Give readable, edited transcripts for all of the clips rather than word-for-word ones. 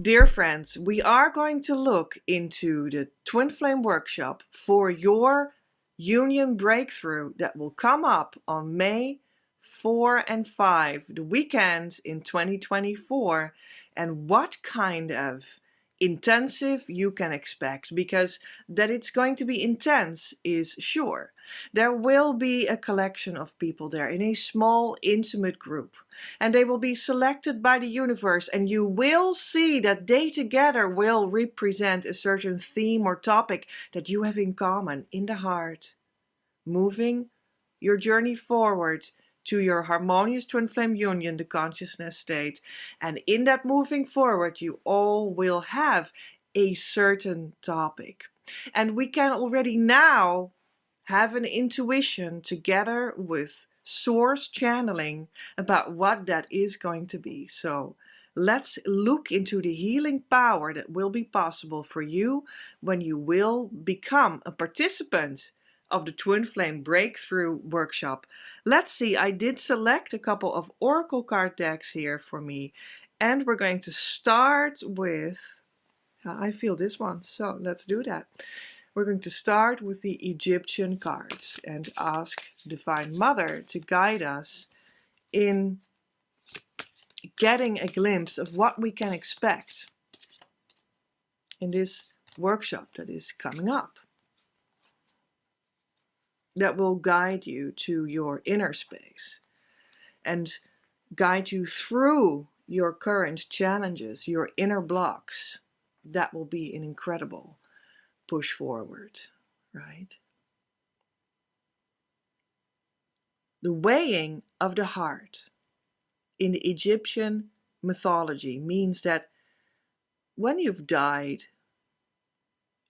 Dear friends, we are going to look into the Twin Flame Workshop for your union breakthrough that will come up on May 4 and 5, the weekend in 2024, and what kind of intensive you can expect, because that it's going to be intense is sure. There will be a collection of people there in a small, intimate group, and they will be selected by the universe, and you will see that they together will represent a certain theme or topic that you have in common in the heart, moving your journey forward to your harmonious twin flame union, the consciousness state. And in that moving forward, you all will have a certain topic. And we can already now have an intuition together with source channeling about what that is going to be. So let's look into the healing power that will be possible for you when you will become a participant of the Twin Flame Breakthrough Workshop. Let's see, I did select a couple of oracle card decks here for me, and we're going to start with, I feel this one, so let's do that. We're going to start with the Egyptian cards and ask Divine Mother to guide us in getting a glimpse of what we can expect in this workshop that is coming up, that will guide you to your inner space and guide you through your current challenges, your inner blocks. That will be an incredible push forward, right? The weighing of the heart in the Egyptian mythology means that when you've died,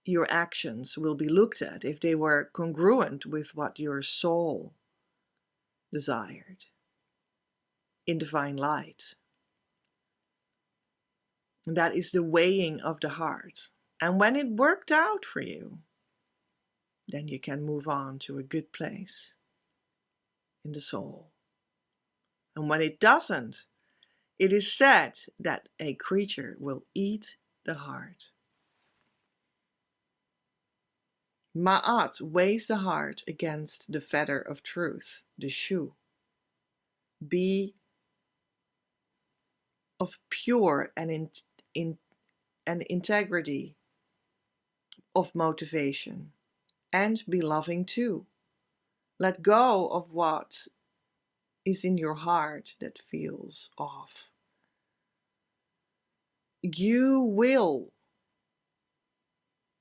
your actions will be looked at if they were congruent with what your soul desired in divine light. And that is the weighing of the heart. And when it worked out for you, then you can move on to a good place in the soul. And when it doesn't, it is said that a creature will eat the heart. Ma'at weighs the heart against the feather of truth, the shu. Be of pure and integrity of motivation, and be loving too. Let go of what is in your heart that feels off. You will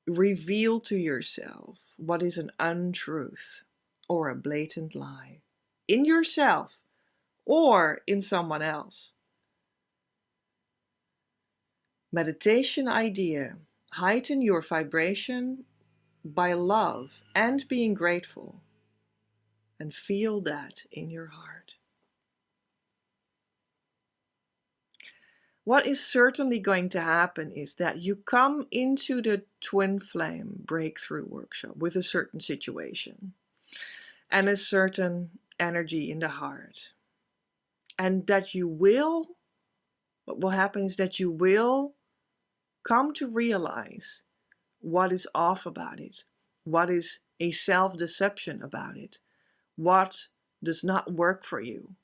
reveal to yourself what is an untruth or a blatant lie in yourself or in someone else. Meditation idea: heighten your vibration by love and being grateful, and feel that in your heart. What is certainly going to happen is that you come into the Twin Flame Breakthrough Workshop with a certain situation and a certain energy in the heart. And that what will happen is that you will come to realize what is off about it, what is a self-deception about it, what does not work for you.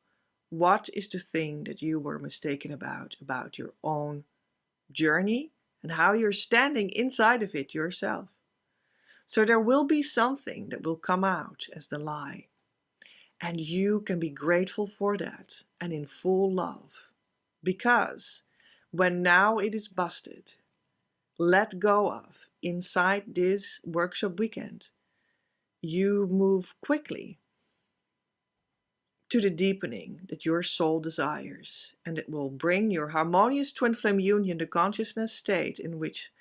What is the thing that you were mistaken about your own journey and how you're standing inside of it yourself? So there will be something that will come out as the lie. And you can be grateful for that and in full love. Because when now it is busted, let go of inside this workshop weekend, you move quickly to the deepening that your soul desires, and it will bring your harmonious twin flame union, the consciousness state in which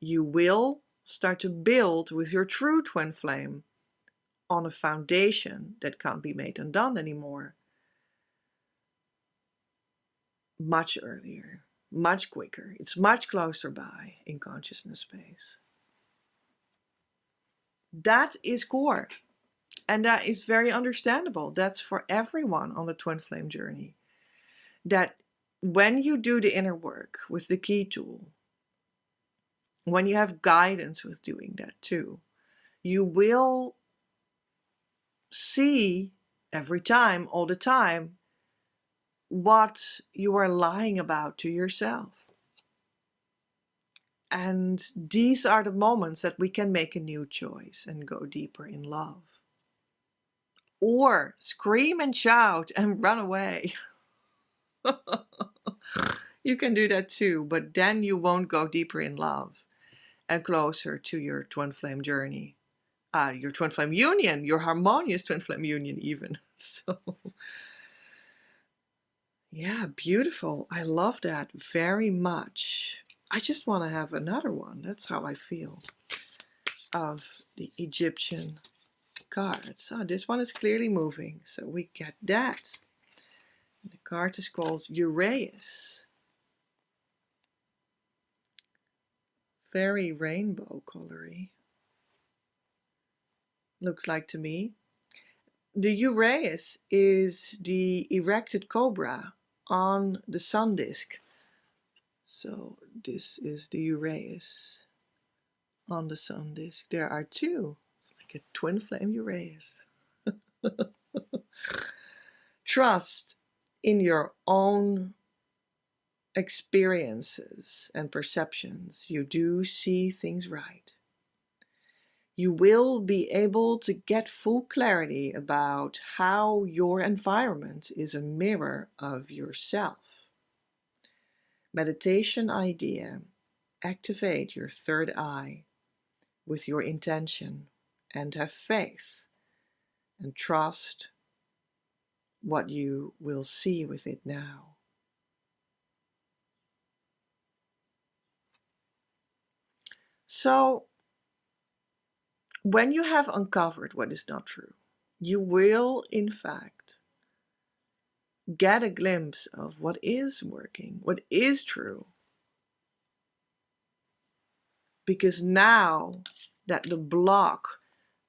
you will start to build with your true twin flame on a foundation that can't be made undone anymore. Much earlier, much quicker. It's much closer by in consciousness space. That is core. And that is very understandable. That's for everyone on the twin flame journey. That when you do the inner work with the key tool, when you have guidance with doing that too, you will see every time, all the time, what you are lying about to yourself. And these are the moments that we can make a new choice and go deeper in love. Or scream and shout and run away. You can do that too, but then you won't go deeper in love and closer to your twin flame journey. Your twin flame union, your harmonious twin flame union even. So, yeah, beautiful. I love that very much. I just want to have another one. That's how I feel of the Egyptian cards. This one is clearly moving, so we get that. The card is called Uraeus. Very rainbow colory. Looks like to me. The Uraeus is the erected cobra on the sun disk. So this is the Uraeus on the sun disk. There are two. It's like a twin flame Uraeus. Trust in your own experiences and perceptions. You do see things right. You will be able to get full clarity about how your environment is a mirror of yourself. Meditation idea: activate your third eye with your intention and have faith and trust what you will see with it now. So, when you have uncovered what is not true, you will, in fact, get a glimpse of what is working, what is true. Because now that the block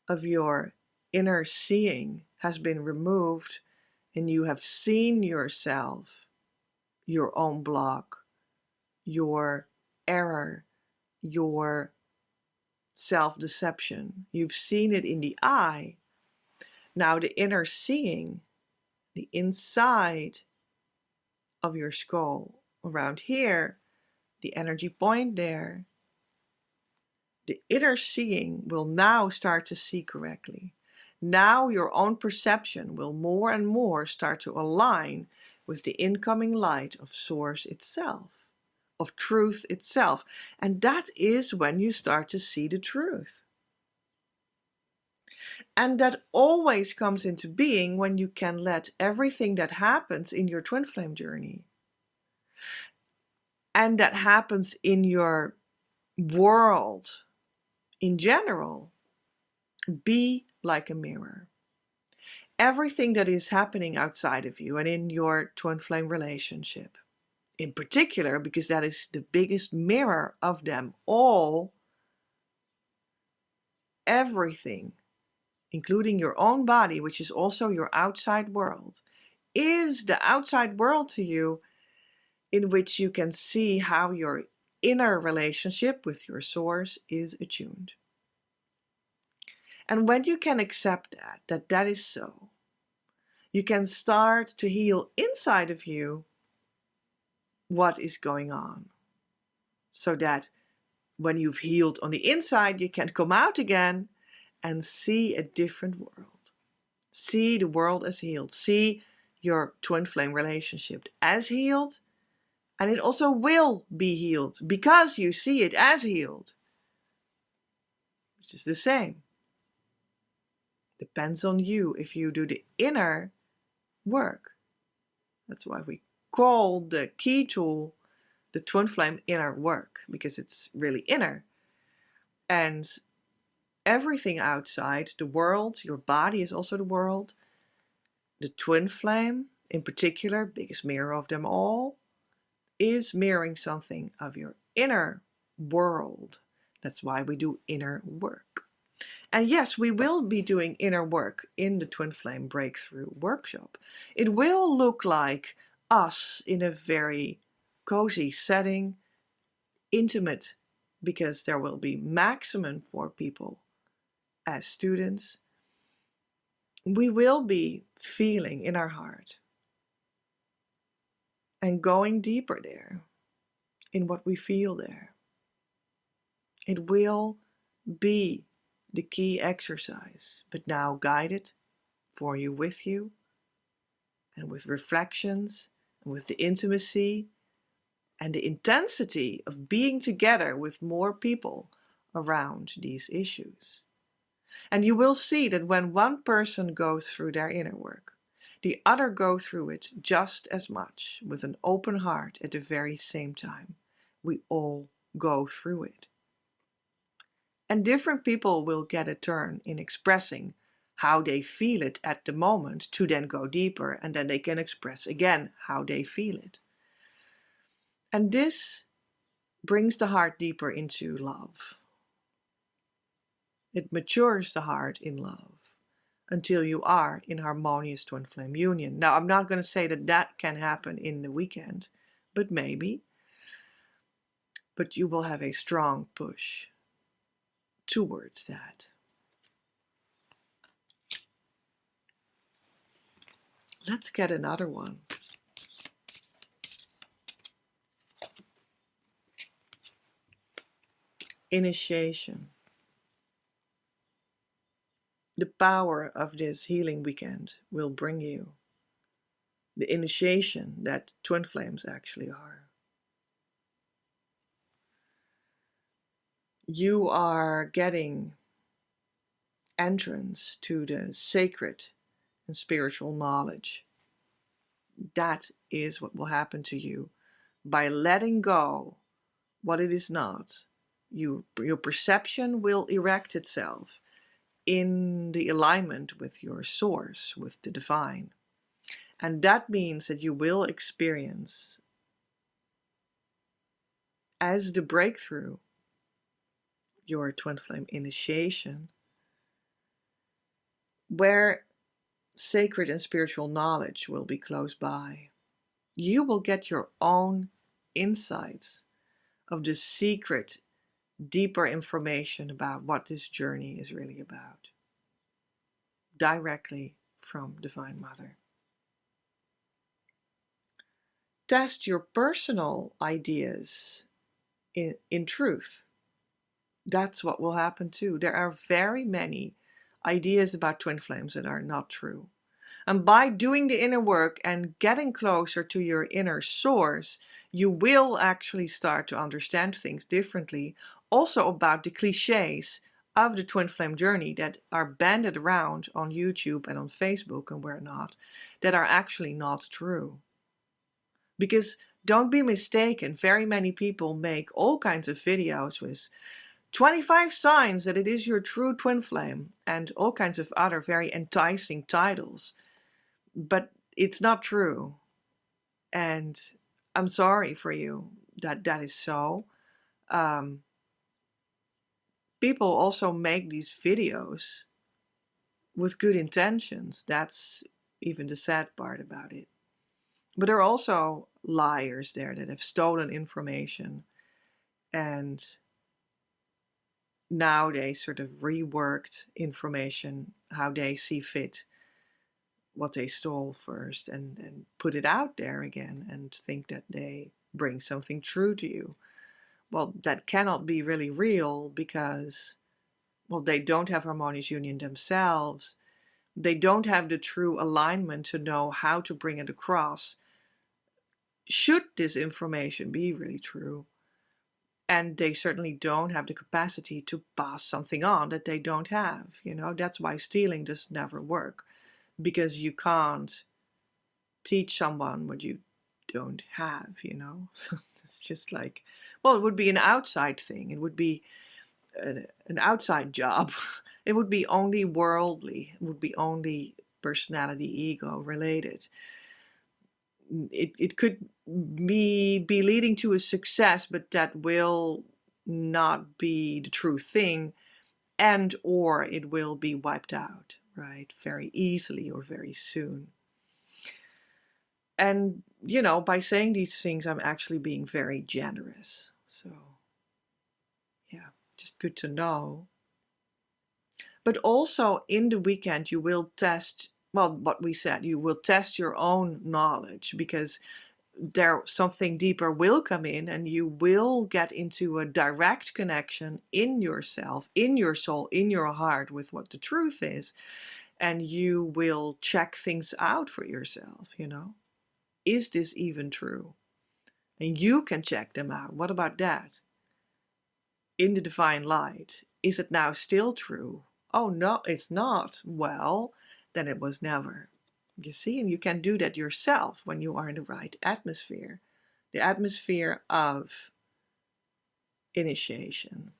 of your inner seeing has been removed and you have seen yourself, your own block, your error, your self-deception, you've seen it in the eye. Now the inner seeing, the inside of your skull, around here, the energy point there, the inner seeing will now start to see correctly. Now your own perception will more and more start to align with the incoming light of Source itself, of truth itself. And that is when you start to see the truth. And that always comes into being when you can let everything that happens in your twin flame journey and that happens in your world in general be like a mirror. Everything that is happening outside of you and in your twin flame relationship, in particular, because that is the biggest mirror of them all, everything, including your own body, which is also your outside world, is the outside world to you, in which you can see how your inner relationship with your source is attuned. And when you can accept that is so, you can start to heal inside of you what is going on. So that when you've healed on the inside, you can come out again and see a different world. See the world as healed. See your twin flame relationship as healed. And it also will be healed because you see it as healed. Which is the same. Depends on you if you do the inner work. That's why we call the key tool the twin flame inner work, because it's really inner. And everything outside, the world, your body is also the world. The twin flame, in particular, biggest mirror of them all, is mirroring something of your inner world. That's why we do inner work. And yes, we will be doing inner work in the Twin Flame Breakthrough Workshop. It will look like us in a very cozy setting, intimate, because there will be maximum 4 people as students. We will be feeling in our heart and going deeper there in what we feel there. It will be the key exercise, but now guided for you, with you, and with reflections, and with the intimacy and the intensity of being together with more people around these issues. And you will see that when one person goes through their inner work, the other go through it just as much, with an open heart at the very same time. We all go through it. And different people will get a turn in expressing how they feel it at the moment, to then go deeper, and then they can express again how they feel it. And this brings the heart deeper into love. It matures the heart in love until you are in harmonious twin flame union. Now, I'm not going to say that that can happen in the weekend, but maybe. But you will have a strong push towards that. Let's get another one. Initiation. The power of this healing weekend will bring you the initiation that twin flames actually are. You are getting entrance to the sacred and spiritual knowledge. That is what will happen to you by letting go what it is not. Your perception will erect itself in the alignment with your source, with the divine. And that means that you will experience, as the breakthrough, your twin flame initiation, where sacred and spiritual knowledge will be close by. You will get your own insights of the secret, deeper information about what this journey is really about, directly from Divine Mother. Test your personal ideas in truth. That's what will happen too. There are very many ideas about twin flames that are not true. And by doing the inner work and getting closer to your inner source, you will actually start to understand things differently. Also about the cliches of the twin flame journey that are banded around on YouTube and on Facebook and where not, that are actually not true. Because don't be mistaken, very many people make all kinds of videos with 25 signs that it is your true twin flame and all kinds of other very enticing titles. But it's not true. And I'm sorry for you that that is so. People also make these videos with good intentions. That's even the sad part about it. But there are also liars there that have stolen information, and now they sort of reworked information how they see fit, what they stole first, and put it out there again and think that they bring something true to you. Well, that cannot be really real because, well, they don't have harmonious union themselves. They don't have the true alignment to know how to bring it across, should this information be really true. And they certainly don't have the capacity to pass something on that they don't have. You know, that's why stealing does never work, because you can't teach someone what you don't have, you know. So it's just like, well, it would be an outside thing. It would be an outside job. It would be only worldly. It would be only personality, ego related. It could be leading to a success, but that will not be the true thing, and or it will be wiped out, right? Very easily or very soon. And you know, by saying these things, I'm actually being very generous. So, yeah, just good to know. But also in the weekend, you will test, well, what we said, you will test your own knowledge, because there something deeper will come in, and you will get into a direct connection in yourself, in your soul, in your heart with what the truth is. And you will check things out for yourself, you know. Is this even true? And you can check them out. What about that? In the divine light, is it now still true? Oh no, it's not. Well, then it was never. You see, and you can do that yourself when you are in the right atmosphere. The atmosphere of initiation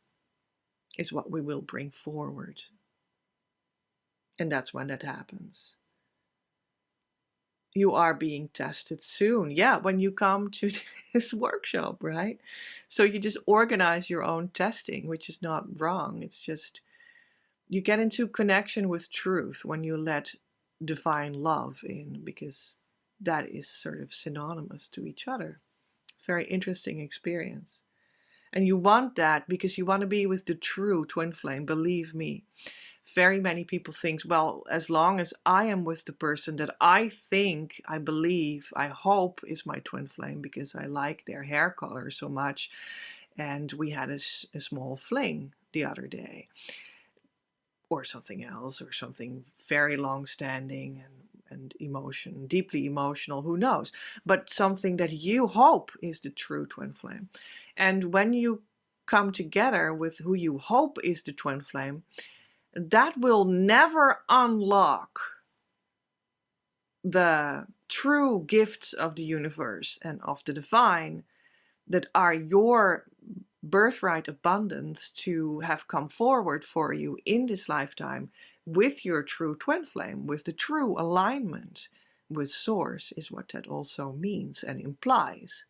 is what we will bring forward. And that's when that happens. You are being tested soon. Yeah, when you come to this workshop, right? So you just organize your own testing, which is not wrong. It's just you get into connection with truth when you let divine love in, because that is sort of synonymous to each other. Very interesting experience. And you want that because you want to be with the true twin flame, believe me. Very many people think, well, as long as I am with the person that I think, I believe, I hope is my twin flame, because I like their hair color so much. And we had a small fling the other day, or something else, or something very long standing and deeply emotional, who knows, but something that you hope is the true twin flame. And when you come together with who you hope is the twin flame, that will never unlock the true gifts of the universe and of the divine that are your birthright abundance to have come forward for you in this lifetime with your true twin flame, with the true alignment with source, is what that also means and implies.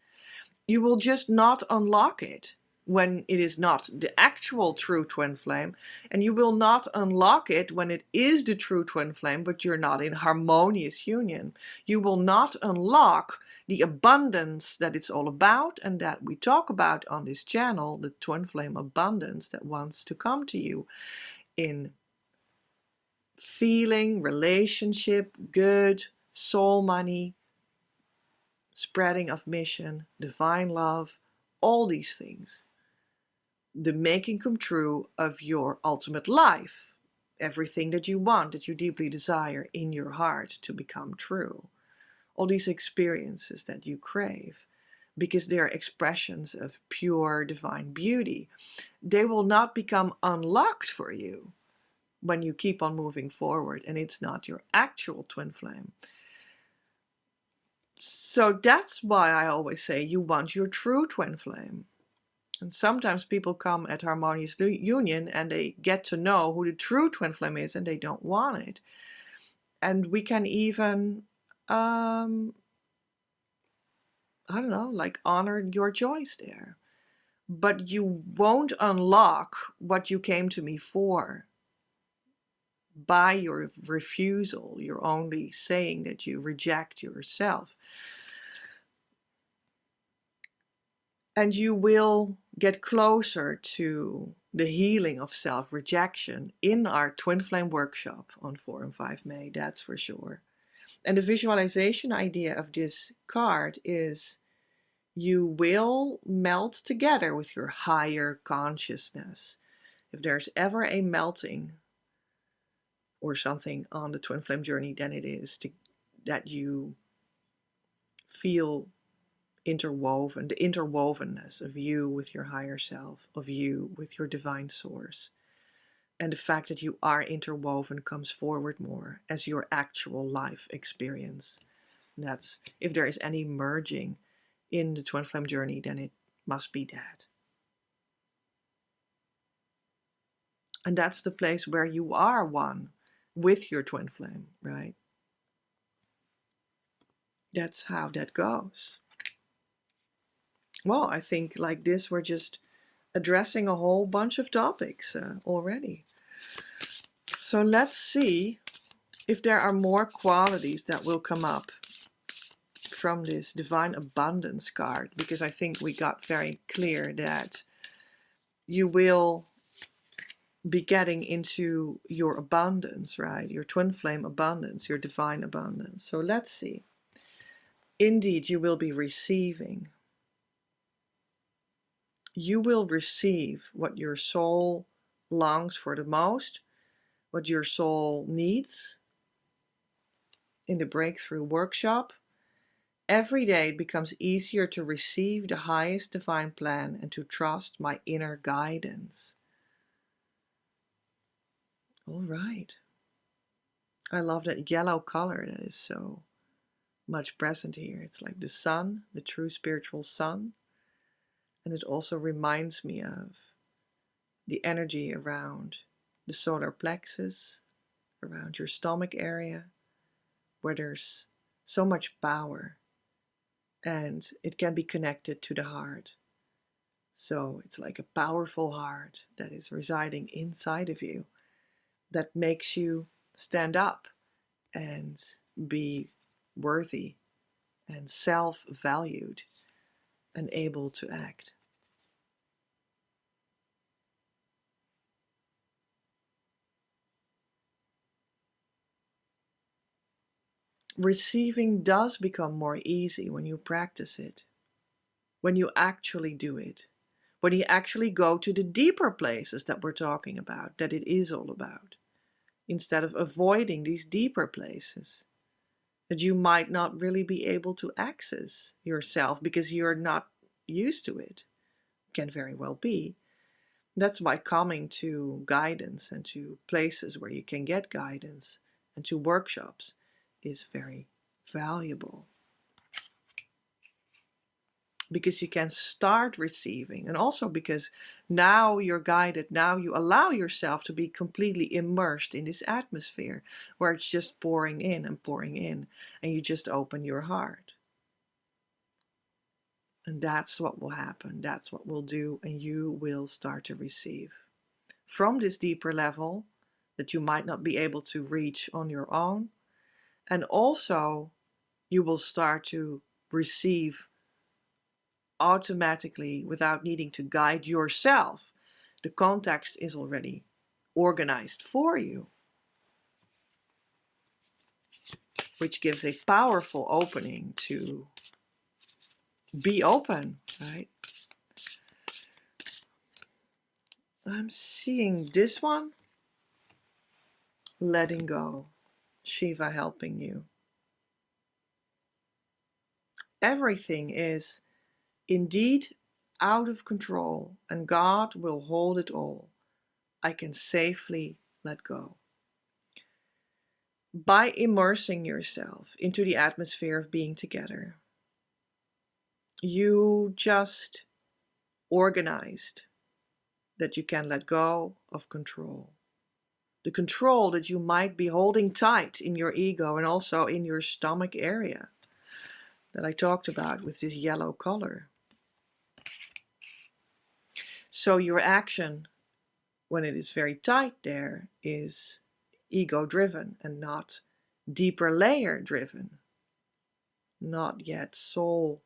You will just not unlock it when it is not the actual true twin flame, and you will not unlock it when it is the true twin flame, but you're not in harmonious union. You will not unlock the abundance that it's all about and that we talk about on this channel, the twin flame abundance that wants to come to you in feeling, relationship, good, soul money, spreading of mission, divine love, all these things. The making come true of your ultimate life. Everything that you want, that you deeply desire in your heart to become true. All these experiences that you crave, because they are expressions of pure divine beauty. They will not become unlocked for you when you keep on moving forward and it's not your actual twin flame. So that's why I always say you want your true twin flame. And sometimes people come at harmonious union and they get to know who the true twin flame is and they don't want it. And we can even, I don't know, like honor your choice there. But you won't unlock what you came to me for by your refusal. You're only saying that you reject yourself. And you will get closer to the healing of self-rejection in our Twin Flame workshop on 4 and 5 May, that's for sure. And the visualization idea of this card is you will melt together with your higher consciousness. If there's ever a melting or something on the Twin Flame journey, then it is that you feel interwoven, the interwovenness of you with your higher self, of you with your divine source. And the fact that you are interwoven comes forward more as your actual life experience. And that's, if there is any merging in the Twin Flame journey, then it must be that. And that's the place where you are one with your Twin Flame, right? That's how that goes. Well, I think like this, we're just addressing a whole bunch of topics already. So let's see if there are more qualities that will come up from this divine abundance card, because I think we got very clear that you will be getting into your abundance, right? Your twin flame abundance, your divine abundance. So let's see. Indeed, you will be receiving. You will receive what your soul longs for the most, what your soul needs in the breakthrough workshop. Every day it becomes easier to receive the highest divine plan and to trust my inner guidance. All right. I love that yellow color that is so much present here. It's like the sun, the true spiritual sun. And it also reminds me of the energy around the solar plexus, around your stomach area, where there's so much power and it can be connected to the heart. So it's like a powerful heart that is residing inside of you that makes you stand up and be worthy and self-valued and able to act. Receiving does become more easy when you practice it, when you actually do it, when you actually go to the deeper places that we're talking about, that it is all about, instead of avoiding these deeper places that you might not really be able to access yourself because you're not used to it. Can very well be. That's why coming to guidance and to places where you can get guidance and to workshops is very valuable, because you can start receiving, and also because now you're guided, now you allow yourself to be completely immersed in this atmosphere where it's just pouring in, and you just open your heart. And that's what will happen, that's what we'll do, and you will start to receive from this deeper level that you might not be able to reach on your own. And also you will start to receive automatically without needing to guide yourself. The context is already organized for you, which gives a powerful opening to be open, right? I'm seeing this one, letting go, Shiva helping you. Everything is indeed out of control, and God will hold it all. I can safely let go. By immersing yourself into the atmosphere of being together, you just organized that you can let go of control. The control that you might be holding tight in your ego and also in your stomach area that I talked about with this yellow color. So your action, when it is very tight there, is ego-driven and not deeper layer-driven, not yet soul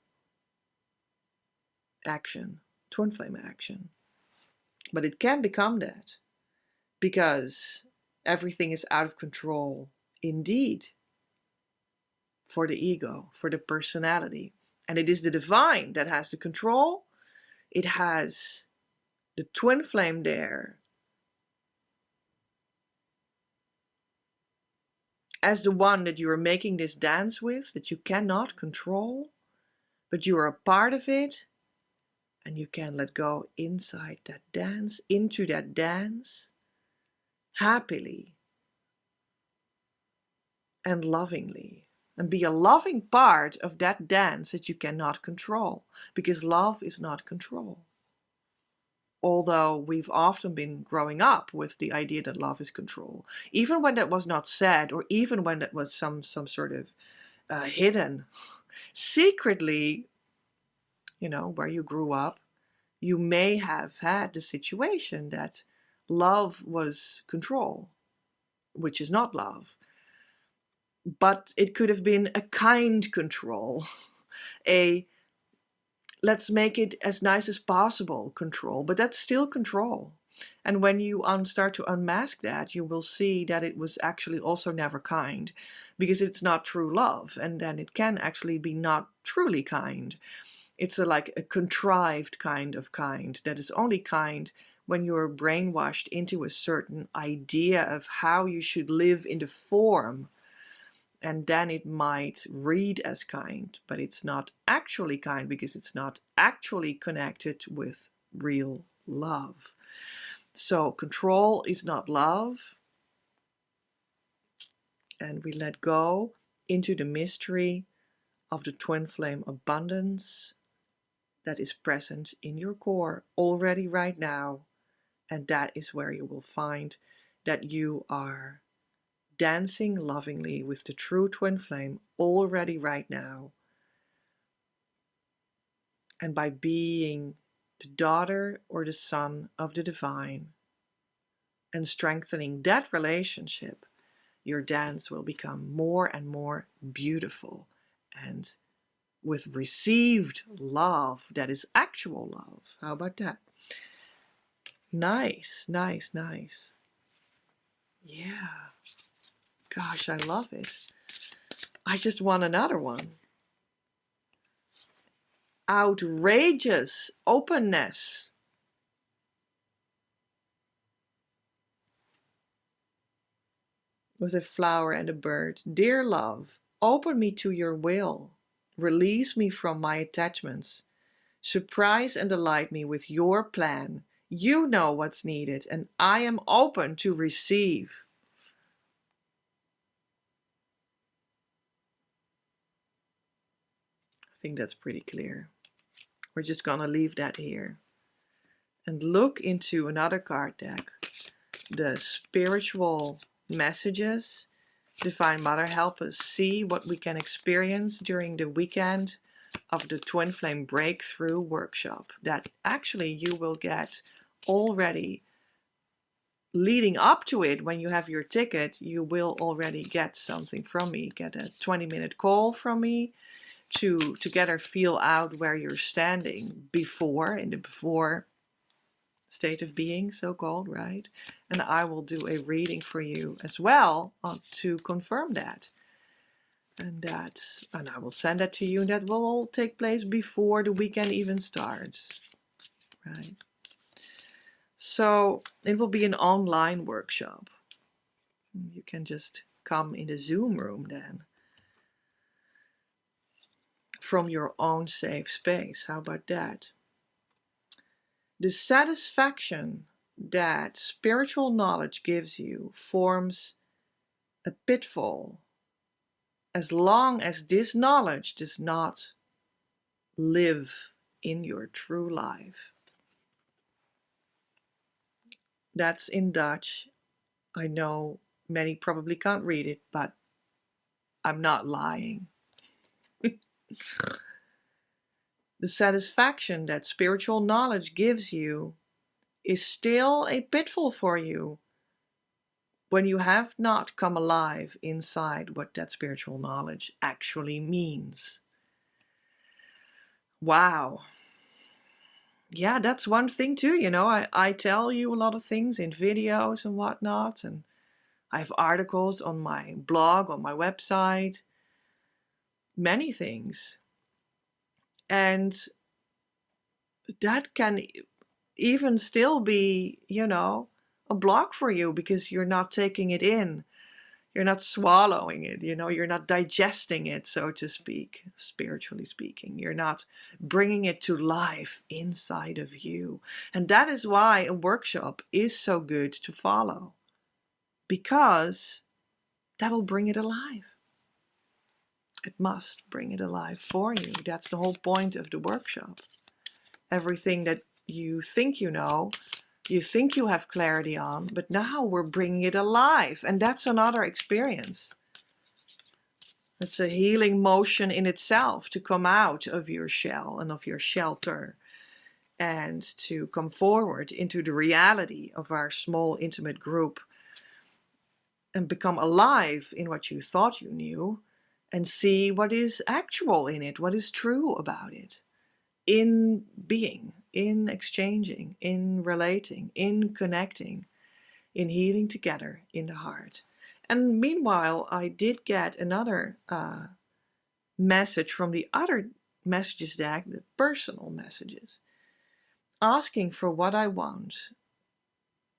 action, twin flame action. But it can become that, because everything is out of control indeed for the ego, for the personality. And it is the divine that has the control. It has the twin flame there as the one that you are making this dance with, that you cannot control, but you are a part of it, and you can let go inside that dance, into that dance, happily and lovingly, and be a loving part of that dance that you cannot control, because love is not control. Although we've often been growing up with the idea that love is control, even when that was not said, or even when that was some sort of hidden, secretly, where you grew up, you may have had the situation that love was control, which is not love. but it could have been a kind control, a let's make it as nice as possible control, but that's still control. And when you start to unmask that, you will see that it was actually also never kind, because it's not true love, and then it can actually be not truly kind. It's like a contrived kind of kind that is only kind when you're brainwashed into a certain idea of how you should live in the form, and then it might read as kind, but it's not actually kind because it's not actually connected with real love. So control is not love, and we let go into the mystery of the twin flame abundance that is present in your core already right now. And that is where you will find that you are dancing lovingly with the true twin flame already right now. And by being the daughter or the son of the divine and strengthening that relationship, your dance will become more and more beautiful, and with received love that is actual love. How about that? Nice, nice, nice. Yeah. Gosh, I love it. I just want another one. Outrageous openness. With a flower and a bird. Dear love, open me to your will. Release me from my attachments. Surprise and delight me with your plan. You know what's needed, and I am open to receive. I think that's pretty clear. We're just gonna leave that here and look into another card deck. The spiritual messages. Divine Mother, help us see what we can experience during the weekend of the Twin Flame Breakthrough Workshop that actually you will get already leading up to it. When you have your ticket, you will already get something from me, get a 20-minute call from me to together feel out where you're standing before, in the before state of being, so-called, right? And I will do a reading for you as well to confirm that. And I will send that to you, and that will all take place before the weekend even starts, right? So it will be an online workshop. You can just come in the Zoom room then, from your own safe space. How about that? The satisfaction that spiritual knowledge gives you forms a pitfall as long as this knowledge does not live in your true life. That's in Dutch. I know many probably can't read it, but I'm not lying. The satisfaction that spiritual knowledge gives you is still a pitfall for you when you have not come alive inside what that spiritual knowledge actually means. Wow. Yeah, that's one thing too, you know, I tell you a lot of things in videos and whatnot, and I have articles on my blog, on my website, many things. And that can even still be, you know, a block for you because you're not taking it in. You're not swallowing it, you know, you're not digesting it, so to speak, spiritually speaking. You're not bringing it to life inside of you. And that is why a workshop is so good to follow, because that'll bring it alive. It must bring it alive for you. That's the whole point of the workshop. Everything that you think you know, you think you have clarity on, but now we're bringing it alive. And that's another experience. It's a healing motion in itself to come out of your shell and of your shelter and to come forward into the reality of our small intimate group and become alive in what you thought you knew and see what is actual in it, what is true about it, in being, in exchanging, in relating, in connecting, in healing together in the heart. And meanwhile, I did get another message from the other messages deck, the personal messages. Asking for what I want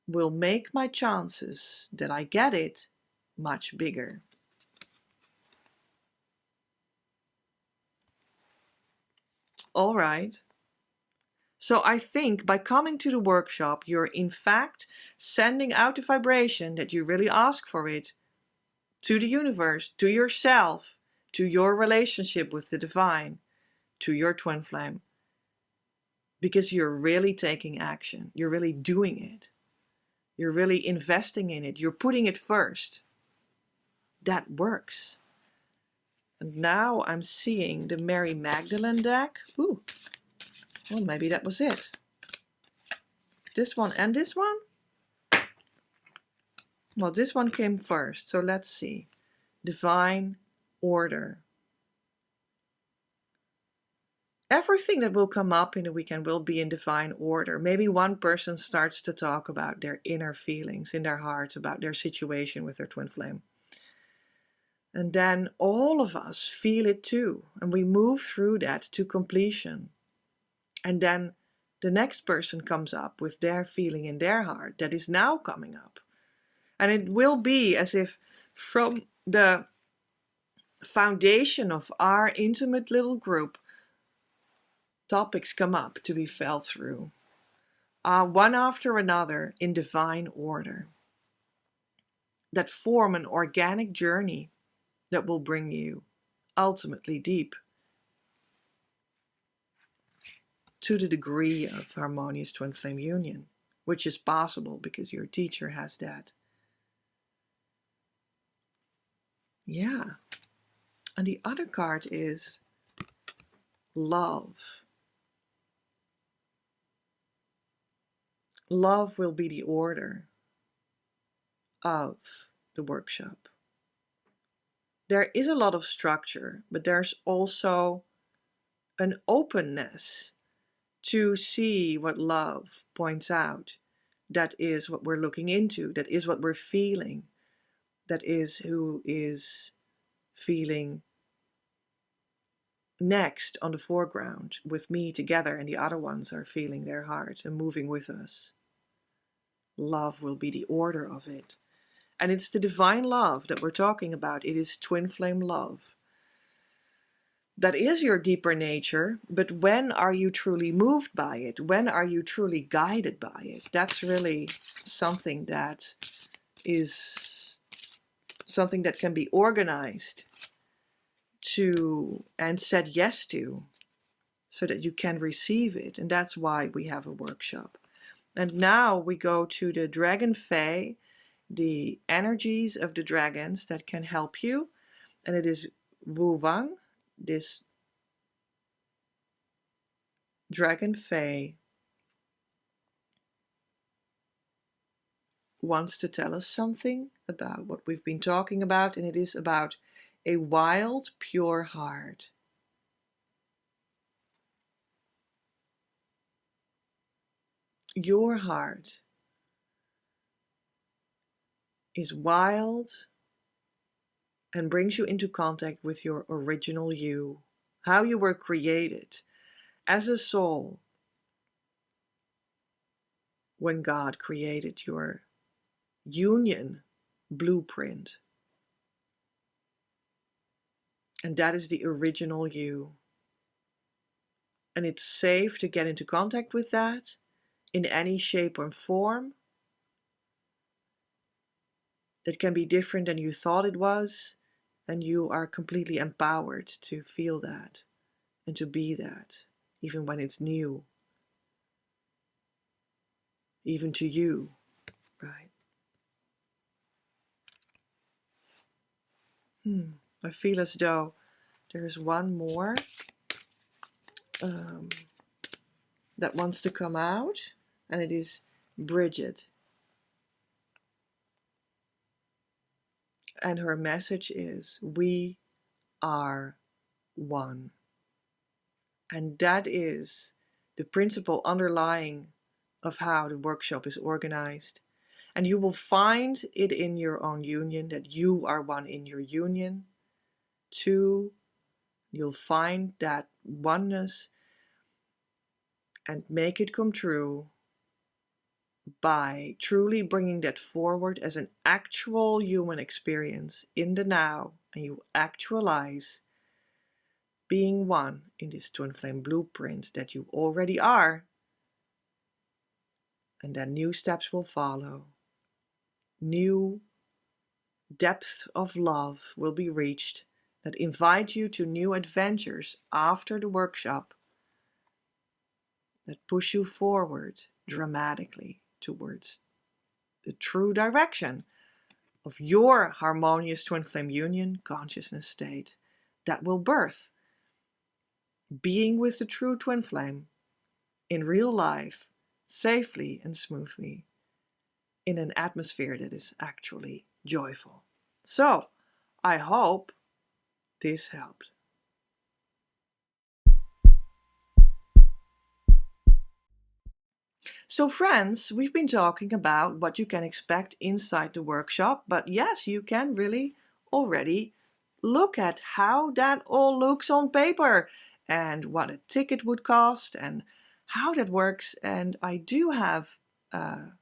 will make my chances that I get it much bigger. All right. So I think by coming to the workshop, you're in fact sending out the vibration that you really ask for it to the universe, to yourself, to your relationship with the divine, to your twin flame. Because you're really taking action. You're really doing it. You're really investing in it. You're putting it first. That works. And now I'm seeing the Mary Magdalene deck. Ooh, well, maybe that was it. This one and this one? Well, this one came first, so let's see. Divine order. Everything that will come up in the weekend will be in divine order. Maybe one person starts to talk about their inner feelings in their hearts, about their situation with their twin flame. And then all of us feel it too. And we move through that to completion. And then the next person comes up with their feeling in their heart that is now coming up. And it will be as if from the foundation of our intimate little group, topics come up to be felt through, one after another in divine order, that form an organic journey that will bring you ultimately deep to the degree of harmonious twin flame union, which is possible because your teacher has that. Yeah. And the other card is love. Love will be the order of the workshop. There is a lot of structure, but there's also an openness to see what love points out. That is what we're looking into. That is what we're feeling. That is who is feeling next on the foreground with me together, and the other ones are feeling their heart and moving with us. Love will be the order of it. And it's the divine love that we're talking about. It is twin flame love. That is your deeper nature, but when are you truly moved by it? When are you truly guided by it? That's really something that is something that can be organized to and said yes to so that you can receive it. And that's why we have a workshop. And now we go to the Dragon Fae, the energies of the dragons that can help you. And it is Wu Wang, this Dragon Fae, wants to tell us something about what we've been talking about, and it is about a wild, pure heart. Your heart is wild and brings you into contact with your original you, how you were created as a soul when God created your union blueprint. And that is the original you. And it's safe to get into contact with that in any shape or form. It can be different than you thought it was, and you are completely empowered to feel that and to be that, even when it's new, even to you, right? I feel as though there's one more that wants to come out, and it is Bridget. And her message is, we are one. And that is the principle underlying of how the workshop is organized. And you will find it in your own union, that you are one in your union. 2, you'll find that oneness and make it come true by truly bringing that forward as an actual human experience in the now, and you actualize being one in this twin flame blueprint that you already are. And then new steps will follow. New depths of love will be reached that invite you to new adventures after the workshop, that push you forward dramatically towards the true direction of your harmonious twin flame union consciousness state that will birth being with the true twin flame in real life, safely and smoothly, in an atmosphere that is actually joyful. So, I hope this helped. So friends, we've been talking about what you can expect inside the workshop, but yes, you can really already look at how that all looks on paper and what a ticket would cost and how that works. And I do have a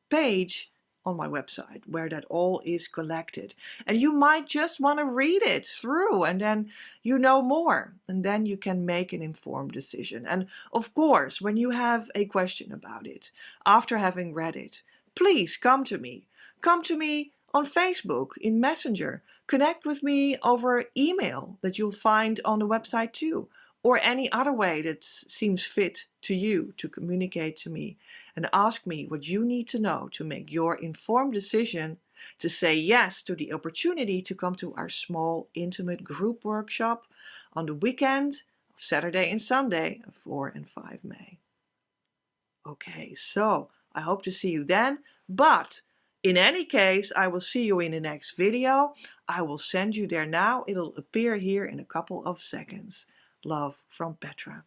page on my website where that all is collected, and you might just want to read it through and then you know more, and then you can make an informed decision. And of course, when you have a question about it after having read it, please come to me on Facebook, in Messenger, connect with me over email that you'll find on the website too, or any other way that seems fit to you to communicate to me, and ask me what you need to know to make your informed decision to say yes to the opportunity to come to our small intimate group workshop on the weekend of Saturday and Sunday, 4 and 5 May. Okay, so I hope to see you then, but in any case, I will see you in the next video. I will send you there now. It'll appear here in a couple of seconds. Love from Petra.